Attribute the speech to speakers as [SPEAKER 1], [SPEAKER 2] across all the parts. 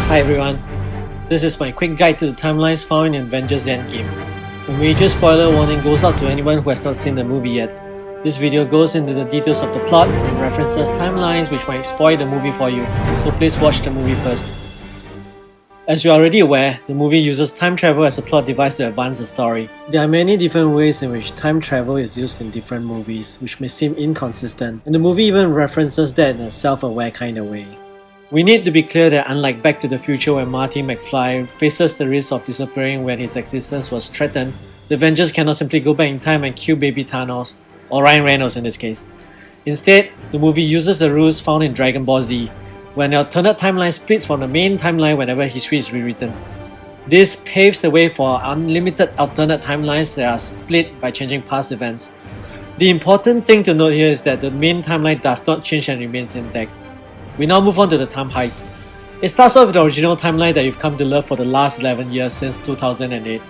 [SPEAKER 1] Hi everyone, this is my quick guide to the timelines found in Avengers End Game. A major spoiler warning goes out to anyone who has not seen the movie yet. This video goes into the details of the plot and references timelines which might spoil the movie for you, so please watch the movie first. As you are already aware, the movie uses time travel as a plot device to advance the story. There are many different ways in which time travel is used in different movies, which may seem inconsistent, and the movie even references that in a self-aware kind of way. We need to be clear that unlike Back to the Future where Marty McFly faces the risk of disappearing when his existence was threatened, the Avengers cannot simply go back in time and kill baby Thanos, or Ryan Reynolds in this case. Instead, the movie uses the rules found in Dragon Ball Z, where an alternate timeline splits from the main timeline whenever history is rewritten. This paves the way for unlimited alternate timelines that are split by changing past events. The important thing to note here is that the main timeline does not change and remains intact. We now move on to the time heist. It starts off with the original timeline that you've come to love for the last 11 years since 2008.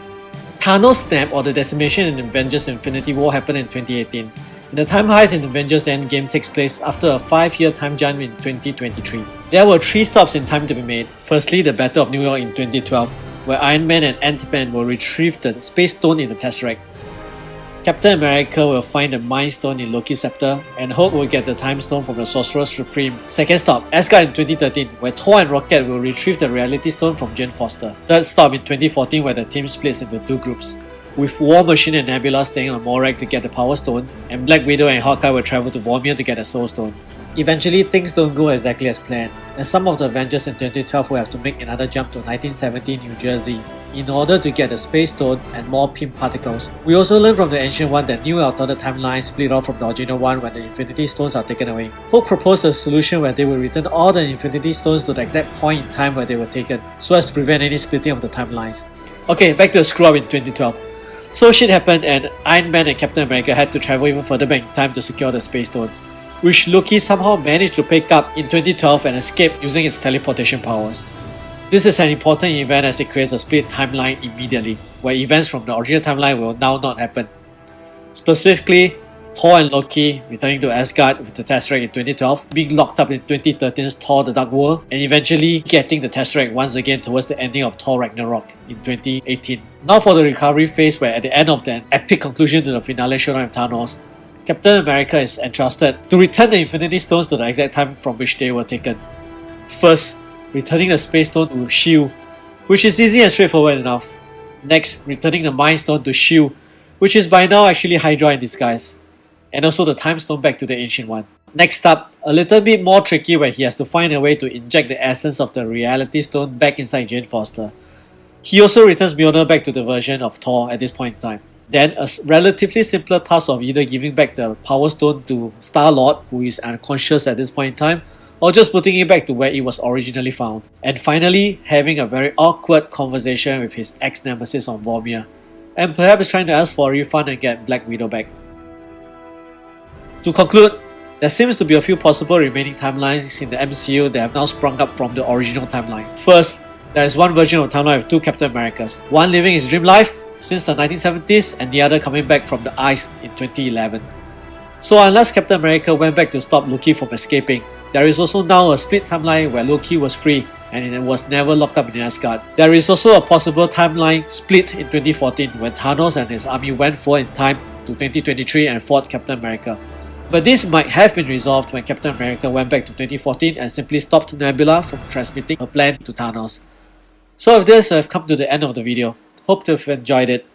[SPEAKER 1] Thanos' snap or the decimation in Avengers Infinity War happened in 2018. And the time heist in Avengers End Game takes place after a 5-year time jump in 2023. There were 3 stops in time to be made. Firstly, the Battle of New York in 2012, where Iron Man and Ant-Man will retrieve the Space Stone in the Tesseract. Captain America will find the Mind Stone in Loki's scepter, and Hulk will get the Time Stone from the Sorcerer Supreme. Second stop, Asgard in 2013, where Thor and Rocket will retrieve the Reality Stone from Jane Foster. Third stop in 2014, where the team splits into 2 groups, with War Machine and Nebula staying on Morag to get the Power Stone, and Black Widow and Hawkeye will travel to Vormir to get the Soul Stone. Eventually, things don't go exactly as planned, and some of the Avengers in 2012 will have to make another jump to 1970 New Jersey in order to get the Space Stone and more pim particles. We also learn from the Ancient One that new alternate timelines split off from the original one when the Infinity Stones are taken away. Hulk proposed a solution where they will return all the Infinity Stones to the exact point in time where they were taken, so as to prevent any splitting of the timelines. Okay, back to the screw up in 2012. So shit happened and Iron Man and Captain America had to travel even further back in time to secure the Space Stone, which Loki somehow managed to pick up in 2012 and escape using its teleportation powers. This is an important event as it creates a split timeline immediately, where events from the original timeline will now not happen. Specifically, Thor and Loki returning to Asgard with the Tesseract in 2012, being locked up in 2013's Thor The Dark World, and eventually getting the Tesseract once again towards the ending of Thor Ragnarok in 2018. Now for the recovery phase, where at the end of the epic conclusion to the finale showdown with Thanos, Captain America is entrusted to return the Infinity Stones to the exact time from which they were taken. First, returning the Space Stone to S.H.I.E.L.D., which is easy and straightforward enough. Next, returning the Mind Stone to S.H.I.E.L.D., which is by now actually Hydra in disguise. And also the Time Stone back to the Ancient One. Next up, a little bit more tricky where he has to find a way to inject the essence of the Reality Stone back inside Jane Foster. He also returns Mjolnir back to the version of Thor at this point in time. Then a relatively simpler task of either giving back the Power Stone to Star-Lord, who is unconscious at this point in time, or just putting it back to where it was originally found. And finally, having a very awkward conversation with his ex-nemesis on Vormir, and perhaps trying to ask for a refund and get Black Widow back. To conclude, there seems to be a few possible remaining timelines in the MCU that have now sprung up from the original timeline. First, there is one version of the timeline with 2 Captain Americas, one living his dream life since the 1970s and the other coming back from the ice in 2011. So unless Captain America went back to stop Loki from escaping, there is also now a split timeline where Loki was free and it was never locked up in Asgard. There is also a possible timeline split in 2014 when Thanos and his army went forward in time to 2023 and fought Captain America. But this might have been resolved when Captain America went back to 2014 and simply stopped Nebula from transmitting her plan to Thanos. So with this, I've come to the end of the video. Hope to have enjoyed it.